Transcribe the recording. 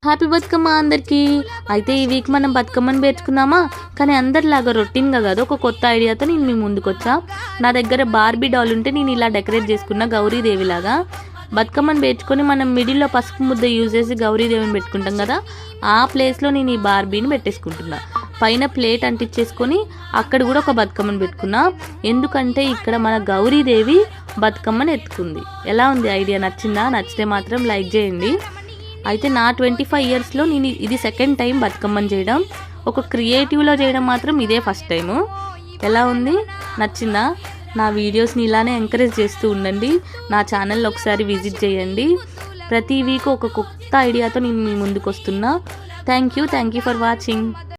Happy Bathukamma అందరికీ. అయితే ఈ వీక్ మనం బతుకమ్మని పేర్చుకుందామా? కానీ అందరిలాగా రొటీన్గా కాదు, ఒక కొత్త ఐడియాతో నేను మీ ముందుకు వచ్చా. నా దగ్గర బార్బీ డాల్ ఉంటే నేను ఇలా డెకరేట్ చేసుకున్నా గౌరీదేవిలాగా. బతుకమ్మని పేర్చుకొని మనం మిడిల్లో పసుపు ముద్ద యూజ్ చేసి గౌరీదేవిని పెట్టుకుంటాం కదా, ఆ ప్లేస్లో నేను ఈ బార్బీని పెట్టేసుకుంటున్నా. పైన ప్లేట్ అంటించేసుకొని అక్కడ కూడా ఒక బతుకమ్మని పెట్టుకున్నా. ఎందుకంటే ఇక్కడ మన గౌరీదేవి బతుకమ్మని ఎత్తుకుంది. ఎలా ఉంది ఐడియా? నచ్చిందా? నచ్చితే మాత్రం లైక్ చేయండి. అయితే నా 25 ఇయర్స్లో నేను ఇది సెకండ్ టైం బతుకమ్మని చేయడం. ఒక క్రియేటివ్లో చేయడం మాత్రం ఇదే ఫస్ట్ టైము. ఎలా ఉంది? నచ్చిందా? నా వీడియోస్ని ఇలానే ఎంకరేజ్ చేస్తూ ఉండండి. నా ఛానల్లో ఒకసారి విజిట్ చేయండి. ప్రతి వీక్ ఒక కొత్త ఐడియాతో నేను మీ ముందుకు వస్తున్నా. Thank you for watching.